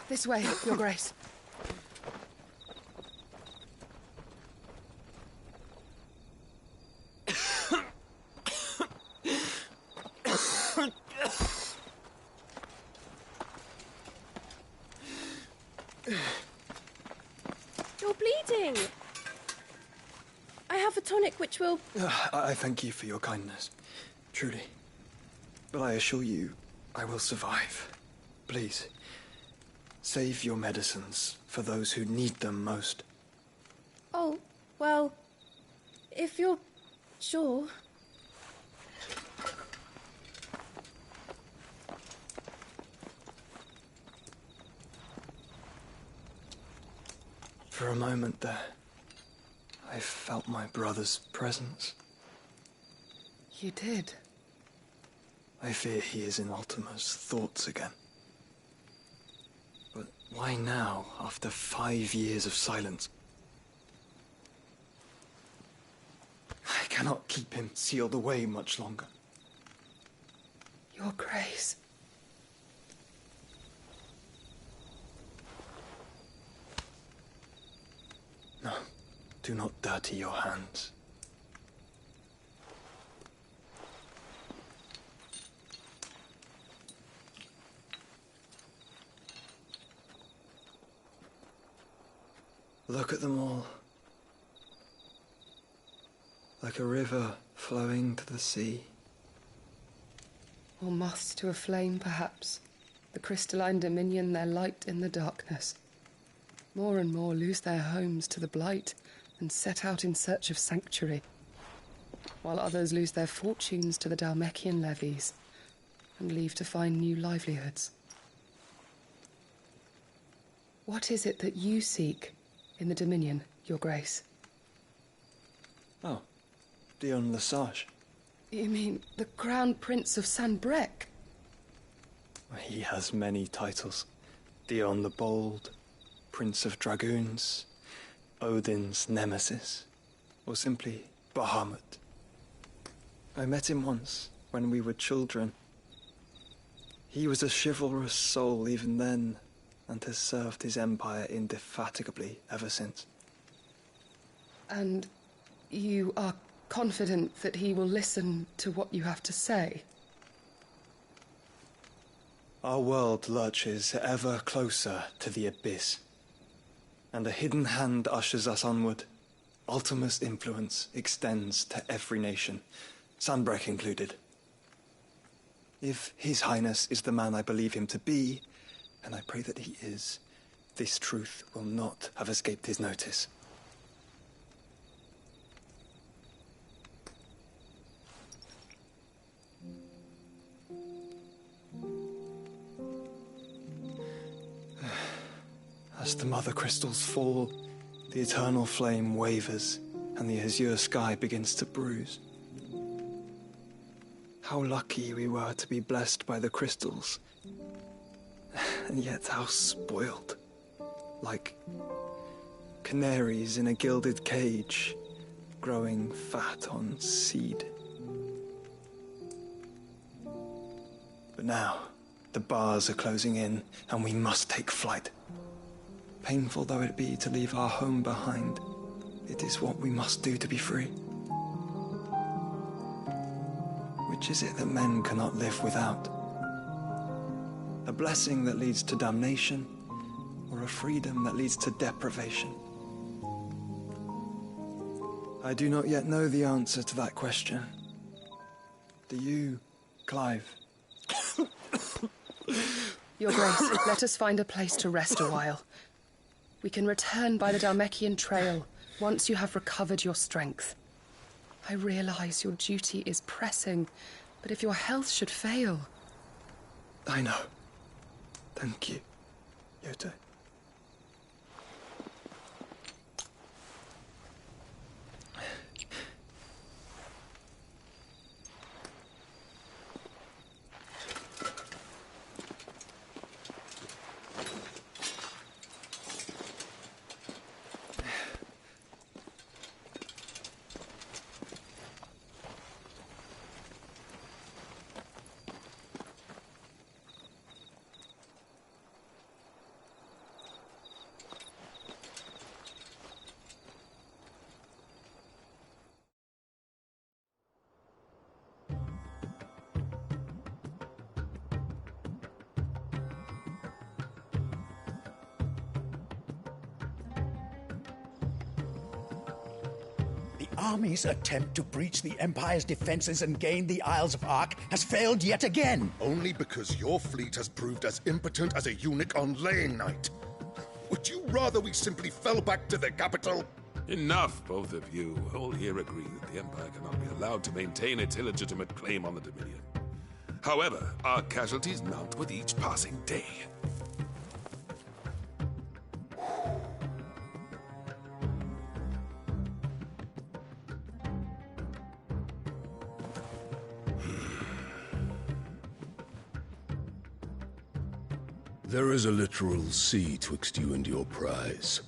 This way, Your Grace. You're bleeding. I have a tonic which will... I thank you for your kindness, truly. But I assure you, I will survive. Please, save your medicines for those who need them most. Oh, well, if you're sure... For a moment there, I felt my brother's presence. You did? I fear he is in Ultima's thoughts again. But why now, after 5 years of silence? I cannot keep him sealed away much longer. Your Grace. No, do not dirty your hands. Look at them all. Like a river flowing to the sea. Or moths to a flame, perhaps. The crystalline dominion, their light in the darkness. More and more lose their homes to the blight and set out in search of sanctuary, while others lose their fortunes to the Dhalmekian levies and leave to find new livelihoods. What is it that you seek in the Dominion, Your Grace? Oh, Dion Lesage. You mean the Crown Prince of Sanbreque? He has many titles. Dion the Bold, Prince of Dragoons, Odin's Nemesis, or simply Bahamut. I met him once, when we were children. He was a chivalrous soul even then, and has served his empire indefatigably ever since. And you are confident that he will listen to what you have to say? Our world lurches ever closer to the abyss, and a hidden hand ushers us onward. Ultima's influence extends to every nation, Sanbreque included. If His Highness is the man I believe him to be, and I pray that he is, this truth will not have escaped his notice. As the mother crystals fall, the eternal flame wavers, and the azure sky begins to bruise. How lucky we were to be blessed by the crystals, and yet how spoiled. Like canaries in a gilded cage, growing fat on seed. But now, the bars are closing in, and we must take flight. Painful though it be to leave our home behind, it is what we must do to be free. Which is it that men cannot live without? A blessing that leads to damnation, or a freedom that leads to deprivation? I do not yet know the answer to that question. Do you, Clive? Your Grace, let us find a place to rest a while. We can return by the Dhalmekian trail once you have recovered your strength. I realize your duty is pressing, but if your health should fail... I know. Thank you, Yote. army's attempt to breach the Empire's defenses and gain the Isles of Ark has failed yet again. Only because your fleet has proved as impotent as a eunuch on laying night. Would you rather we simply fell back to the capital? Enough, both of you. All here agree that the Empire cannot be allowed to maintain its illegitimate claim on the Dominion. However, our casualties mount with each passing day. There is a literal sea twixt you and your prize.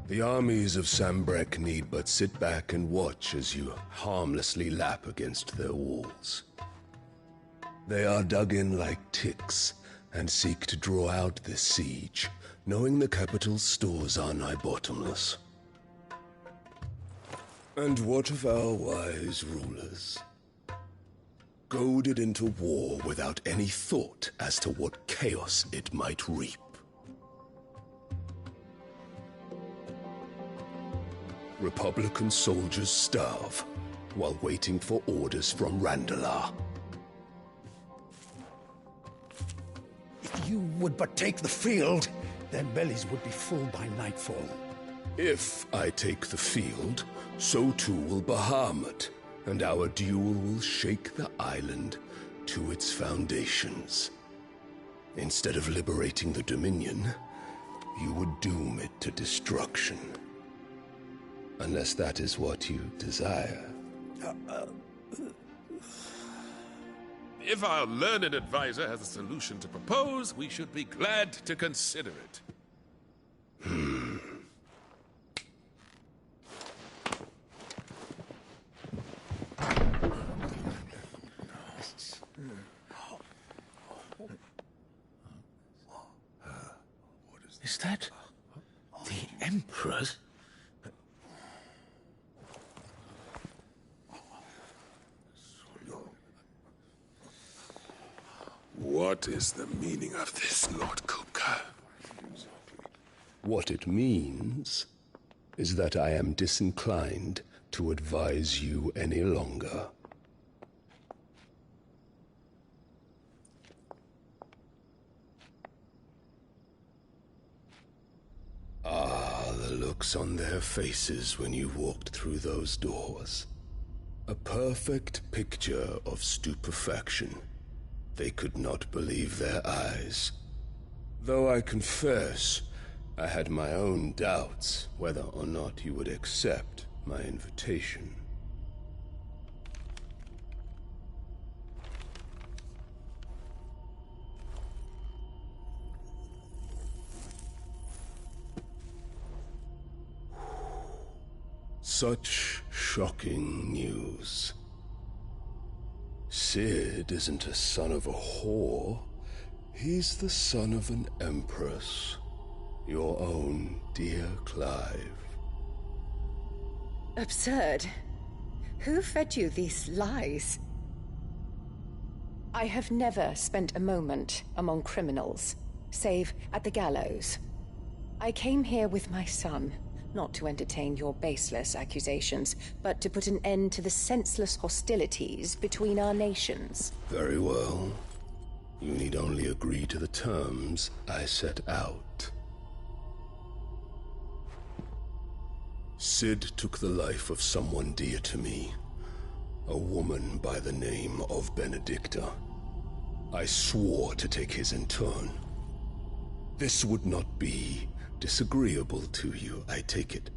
The armies of Sanbreque need but sit back and watch as you harmlessly lap against their walls. They are dug in like ticks and seek to draw out this siege, knowing the capital's stores are nigh bottomless. And what of our wise rulers? Goaded into war without any thought as to what chaos it might reap. Republican soldiers starve while waiting for orders from Randalar. If you would but take the field, their bellies would be full by nightfall. If I take the field, so too will Bahamut, and our duel will shake the island to its foundations. Instead of liberating the Dominion, you would doom it to destruction. Unless that is what you desire. If our learned advisor has a solution to propose, we should be glad to consider it. Is that the Emperor's? What is the meaning of this, Lord Kupka? What it means is that I am disinclined to advise you any longer. Ah, the looks on their faces when you walked through those doors. A perfect picture of stupefaction. They could not believe their eyes. Though I confess, I had my own doubts whether or not you would accept my invitation. Such shocking news. Cid isn't a son of a whore. He's the son of an empress. Your own dear Clive. Absurd. Who fed you these lies? I have never spent a moment among criminals, save at the gallows. I came here with my son, not to entertain your baseless accusations, but to put an end to the senseless hostilities between our nations. Very well. You need only agree to the terms I set out. Cid took the life of someone dear to me, a woman by the name of Benedicta. I swore to take his in turn. This would not be disagreeable to you, I take it.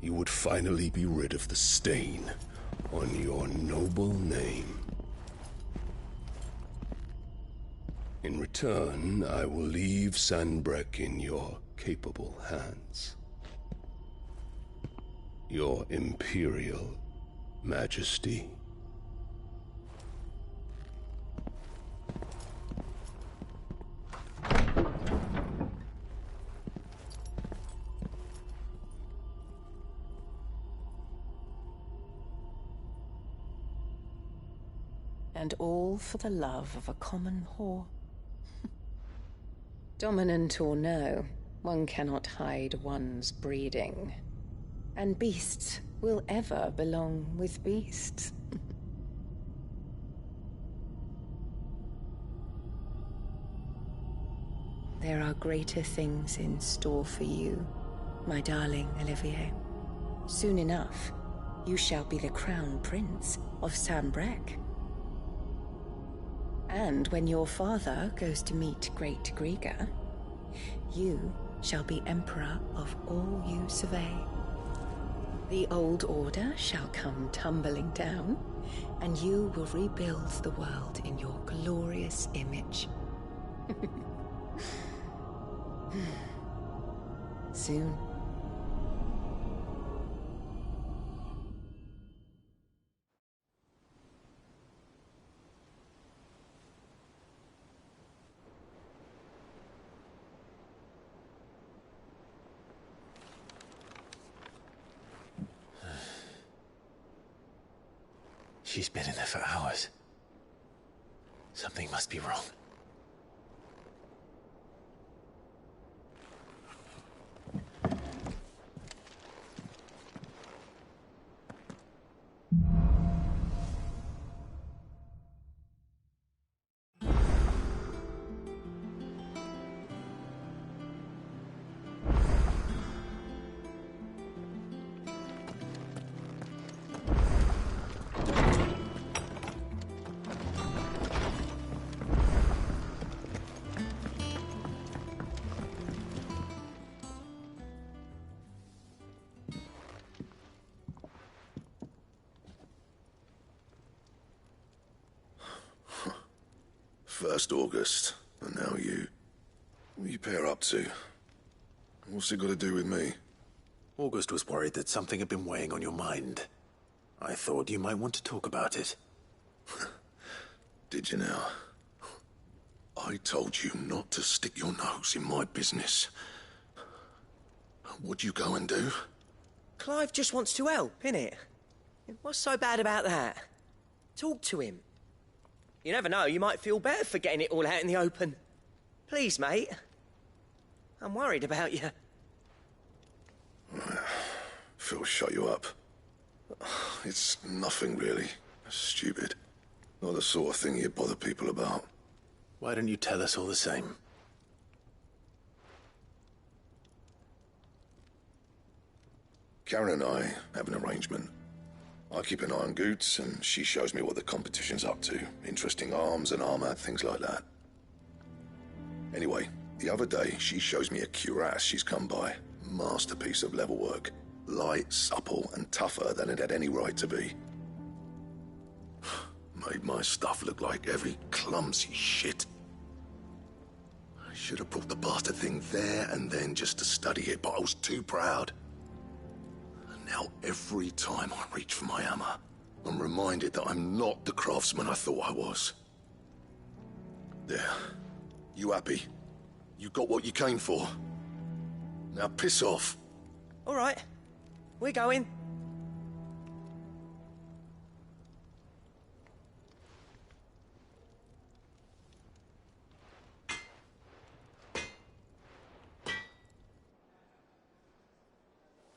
You would finally be rid of the stain on your noble name. In return, I will leave Sanbreque in your capable hands. Your Imperial Majesty. And all for the love of a common whore. Dominant or no, one cannot hide one's breeding. And beasts will ever belong with beasts. There are greater things in store for you, my darling Olivier. Soon enough, you shall be the crown prince of Sanbreque. And when your father goes to meet Great Grieger, you shall be emperor of all you survey. The old order shall come tumbling down, and you will rebuild the world in your glorious image. Soon. She's been in there for hours. Something must be wrong. First August, and now you. What are you pair up to? What's it got to do with me? August was worried that something had been weighing on your mind. I thought you might want to talk about it. Did you now? I told you not to stick your nose in my business. What'd you go and do? Clive just wants to help, innit? What's so bad about that? Talk to him. You never know, you might feel better for getting it all out in the open. Please, mate. I'm worried about you. Phil shut you up. It's nothing, really. Stupid. Not the sort of thing you bother people about. Why don't you tell us all the same? Karen and I have an arrangement. I keep an eye on Goots, and she shows me what the competition's up to. Interesting arms and armor, things like that. Anyway, the other day, she shows me a cuirass she's come by. Masterpiece of level work. Light, supple, and tougher than it had any right to be. Made my stuff look like every clumsy shit. I should have brought the bastard thing there and then just to study it, but I was too proud. Now, every time I reach for my hammer, I'm reminded that I'm not the craftsman I thought I was. There. You happy? You got what you came for. Now piss off. All right. We're going.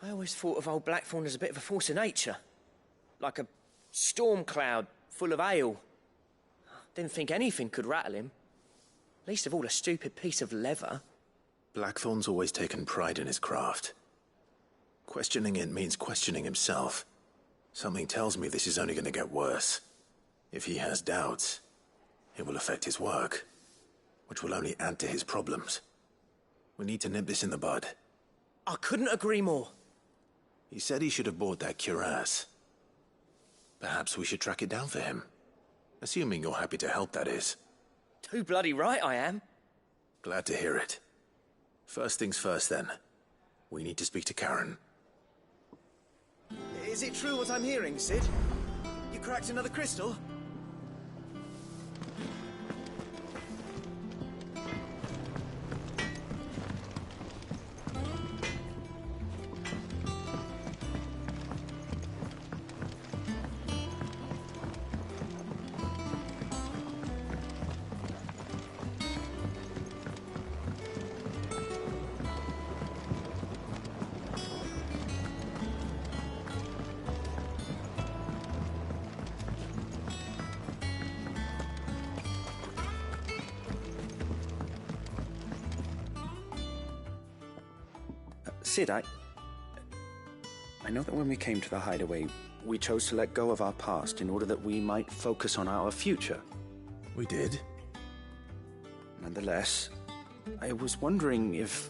I always thought of old Blackthorn as a bit of a force of nature. Like a storm cloud full of ale. Didn't think anything could rattle him. Least of all a stupid piece of leather. Blackthorn's always taken pride in his craft. Questioning it means questioning himself. Something tells me this is only going to get worse. If he has doubts, it will affect his work, which will only add to his problems. We need to nip this in the bud. I couldn't agree more. He said he should have bought that cuirass. Perhaps we should track it down for him. Assuming you're happy to help, that is. Too bloody right I am. Glad to hear it. First things first, then. We need to speak to Karen. Is it true what I'm hearing, Sid? You cracked another crystal? Cid, I know that when we came to the hideaway, we chose to let go of our past in order that we might focus on our future. We did. Nonetheless, I was wondering if...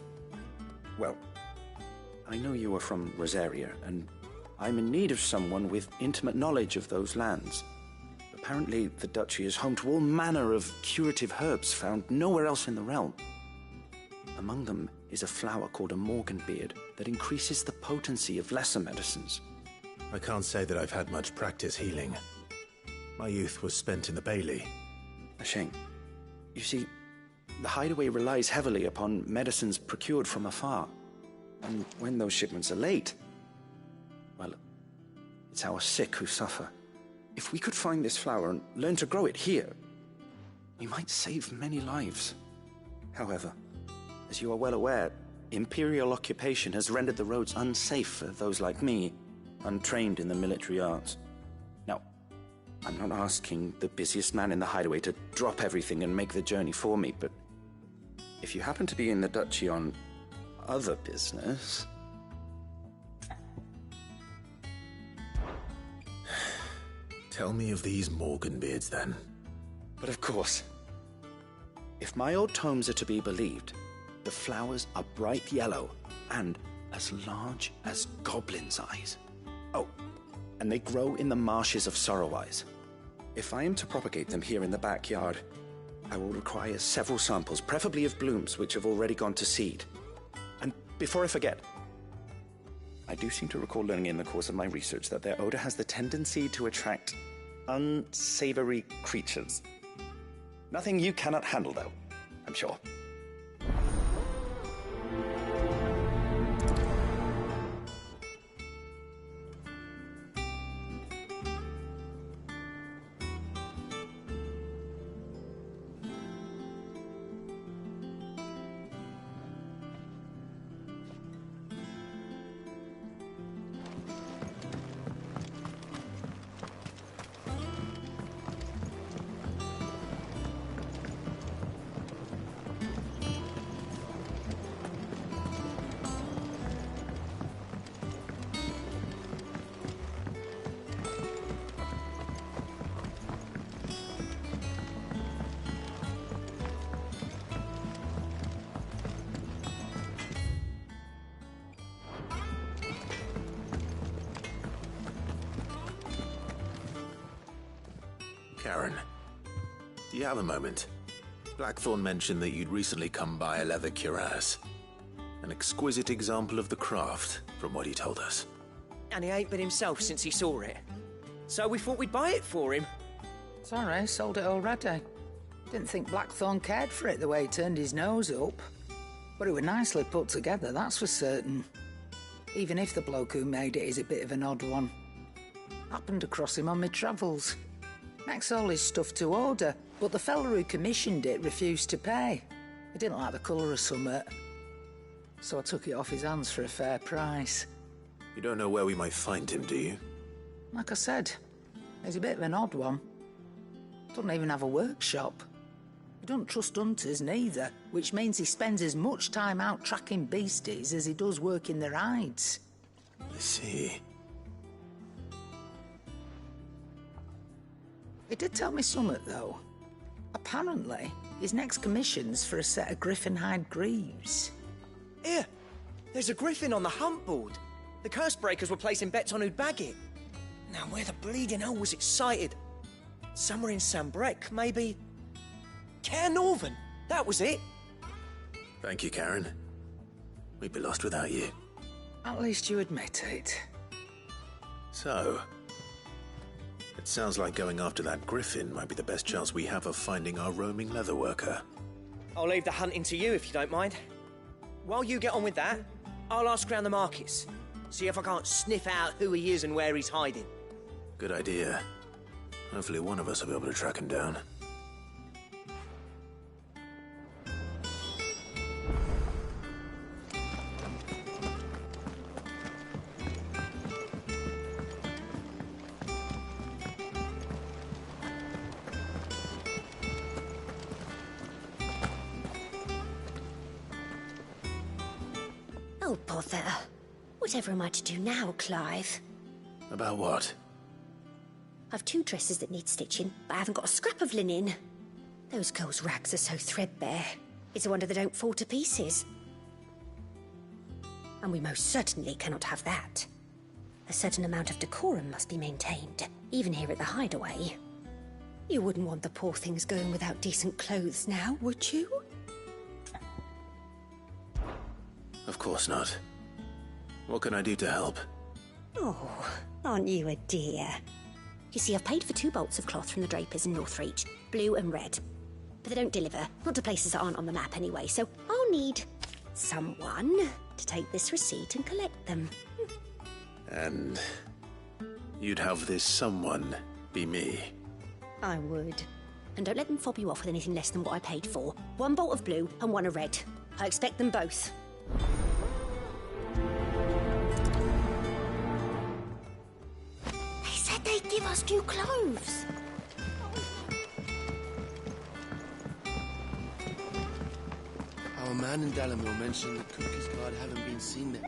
Well, I know you are from Rosaria, and I'm in need of someone with intimate knowledge of those lands. Apparently, the Duchy is home to all manner of curative herbs found nowhere else in the realm. Among them is a flower called a Morganbeard that increases the potency of lesser medicines. I can't say that I've had much practice healing. My youth was spent in the Bailey. A shame. You see, the hideaway relies heavily upon medicines procured from afar. And when those shipments are late, well, it's our sick who suffer. If we could find this flower and learn to grow it here, we might save many lives. However, as you are well aware, Imperial occupation has rendered the roads unsafe for those like me, untrained in the military arts. Now, I'm not asking the busiest man in the hideaway to drop everything and make the journey for me, but if you happen to be in the Duchy on other business... Tell me of these Morganbeards, then. But of course, if my old tomes are to be believed, the flowers are bright yellow and as large as goblins' eyes. Oh, and they grow in the marshes of Sorrowwise. If I am to propagate them here in the backyard, I will require several samples, preferably of blooms which have already gone to seed. And before I forget, I do seem to recall learning in the course of my research that their odor has the tendency to attract unsavory creatures. Nothing you cannot handle, though, I'm sure. Karen, do you have a moment? Blackthorn mentioned that you'd recently come by a leather cuirass. An exquisite example of the craft, from what he told us. And he ain't been himself since he saw it. So we thought we'd buy it for him. Sorry, sold it already. Didn't think Blackthorn cared for it the way he turned his nose up. But it was nicely put together, that's for certain. Even if the bloke who made it is a bit of an odd one. Happened across him on my travels. Makes all his stuff to order, but the fella who commissioned it refused to pay. He didn't like the colour of summit. So I took it off his hands for a fair price. You don't know where we might find him, do you? Like I said, he's a bit of an odd one. Doesn't even have a workshop. He don't trust hunters neither, which means he spends as much time out tracking beasties as he does working their hides. I see. He did tell me something, though. Apparently, his next commission's for a set of griffin hide greaves. Here, there's a griffin on the hunt board. The curse breakers were placing bets on who'd bag it. Now, where the bleeding hell was excited? Somewhere in Sambrec, maybe... Caer Northern, that was it. Thank you, Karen. We'd be lost without you. At least you admit it. So... it sounds like going after that griffin might be the best chance we have of finding our roaming leatherworker. I'll leave the hunting to you if you don't mind. While you get on with that, I'll ask around the markets. See if I can't sniff out who he is and where he's hiding. Good idea. Hopefully one of us will be able to track him down. Oh, bother. Whatever am I to do now, Clive? About what? I've 2 dresses that need stitching, but I haven't got a scrap of linen. Those girls' rags are so threadbare. It's a wonder they don't fall to pieces. And we most certainly cannot have that. A certain amount of decorum must be maintained, even here at the Hideaway. You wouldn't want the poor things going without decent clothes now, would you? Of course not. What can I do to help? Oh, aren't you a dear? You see, I've paid for 2 bolts of cloth from the drapers in Northreach, blue and red. But they don't deliver, not to places that aren't on the map anyway, so I'll need someone to take this receipt and collect them. And you'd have this someone be me? I would. And don't let them fob you off with anything less than what I paid for. 1 bolt of blue and 1 of red. I expect them both. They said they'd give us new clothes. Our man in Dalamil mentioned that Cookie's guard haven't been seen there.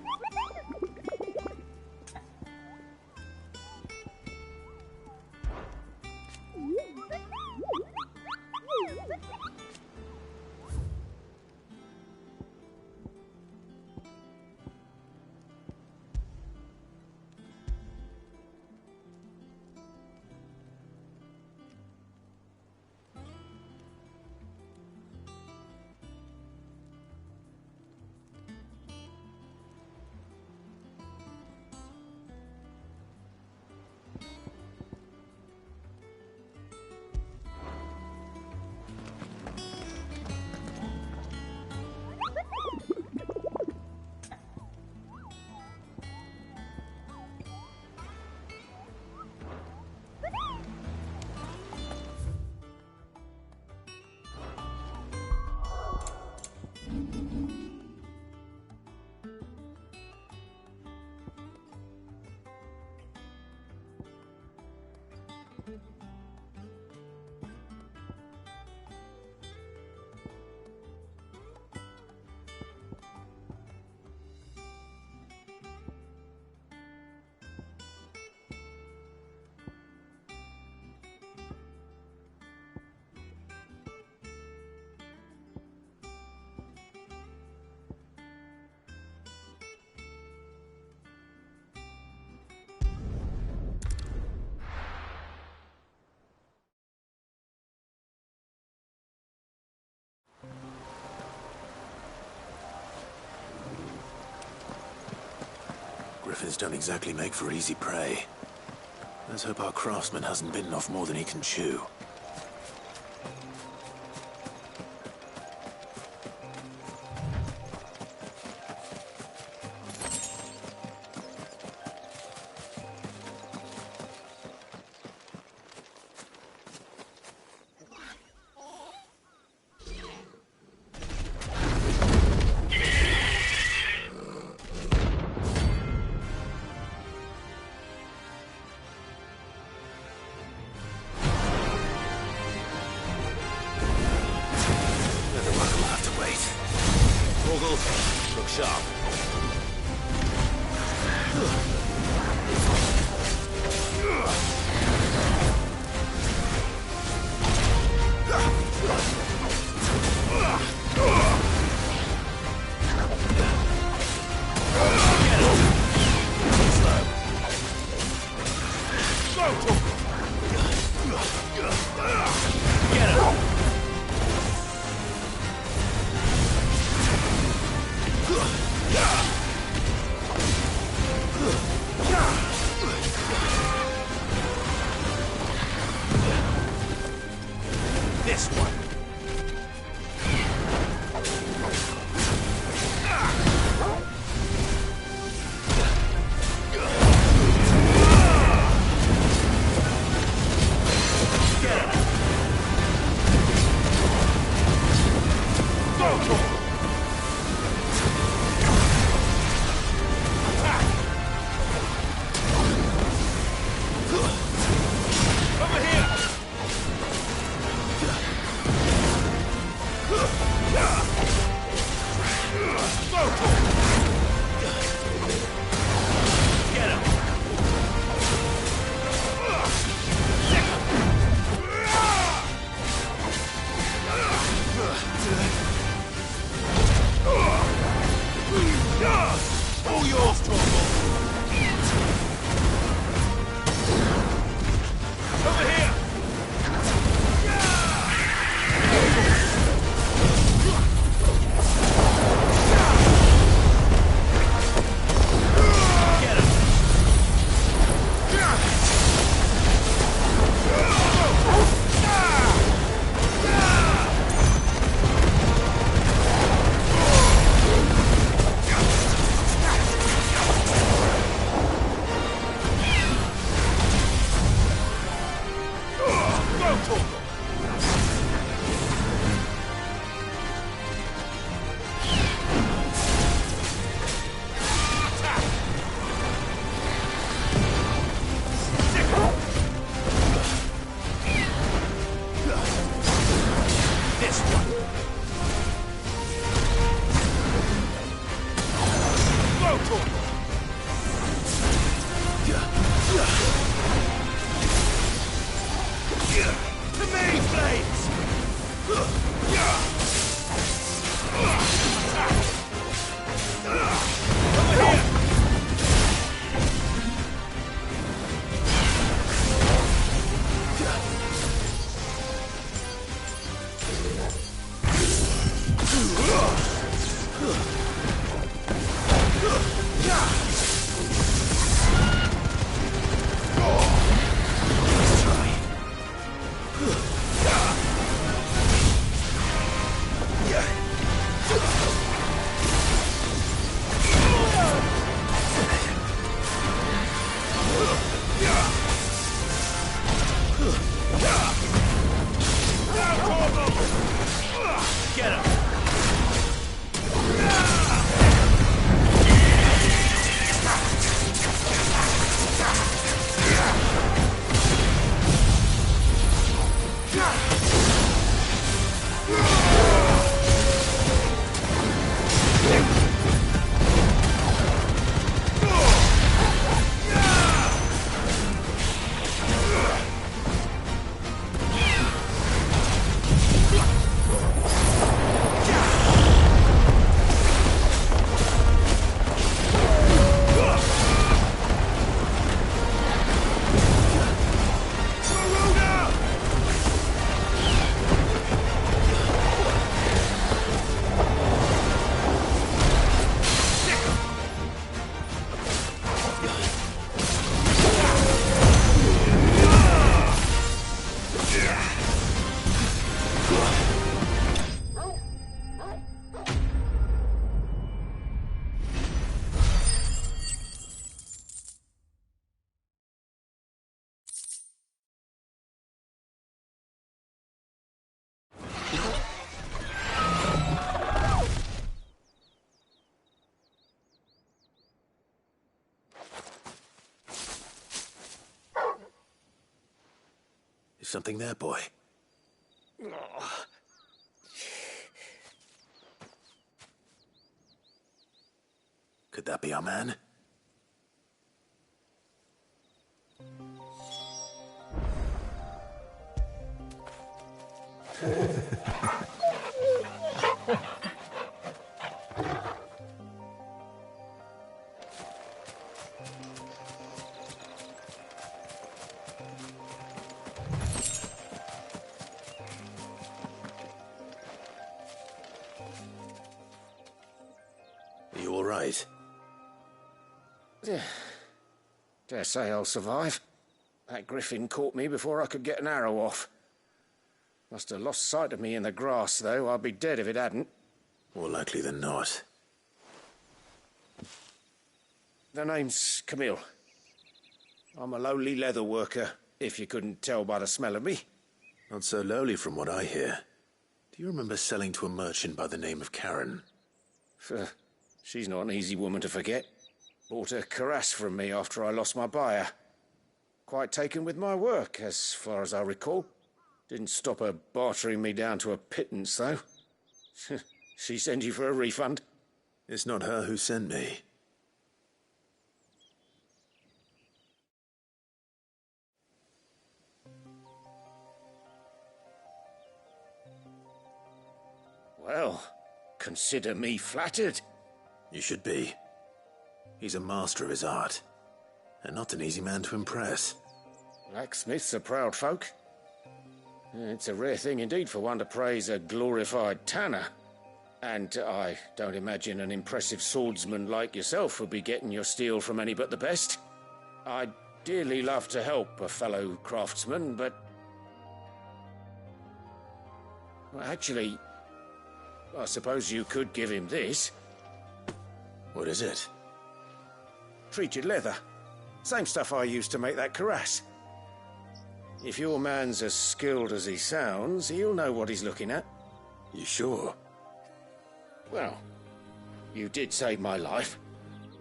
Griffins don't exactly make for easy prey. Let's hope our craftsman hasn't bitten off more than he can chew. Look sharp. This one. Is something there, boy? Could that be our man? Are you all right? Dare say I'll survive. That griffin caught me before I could get an arrow off. Must have lost sight of me in the grass, though. I'd be dead if it hadn't. More likely than not. The name's Camille. I'm a lowly leather worker, if you couldn't tell by the smell of me. Not so lowly from what I hear. Do you remember selling to a merchant by the name of Karen? She's not an easy woman to forget. Bought a cuirass from me after I lost my buyer. Quite taken with my work, as far as I recall. Didn't stop her bartering me down to a pittance, though. She sent you for a refund? It's not her who sent me. Well, consider me flattered. You should be. He's a master of his art, and not an easy man to impress. Blacksmiths are proud folk. It's a rare thing indeed for one to praise a glorified tanner. And I don't imagine an impressive swordsman like yourself would be getting your steel from any but the best. I'd dearly love to help a fellow craftsman, but... well, actually, I suppose you could give him this. What is it? Treated leather. Same stuff I used to make that cuirass. If your man's as skilled as he sounds, he'll know what he's looking at. You sure? Well, you did save my life.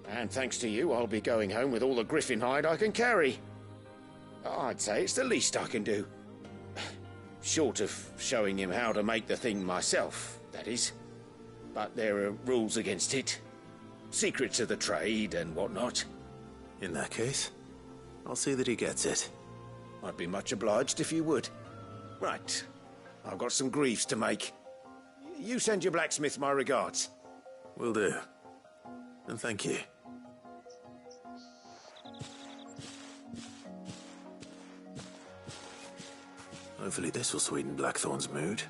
And thanks to you, I'll be going home with all the griffin hide I can carry. I'd say it's the least I can do. Short of showing him how to make the thing myself, that is. But there are rules against it. Secrets of the trade and whatnot. In that case, I'll see that he gets it. I'd be much obliged if you would. Right. I've got some greaves to make. You send your blacksmith my regards. Will do. And thank you. Hopefully this will sweeten Blackthorn's mood.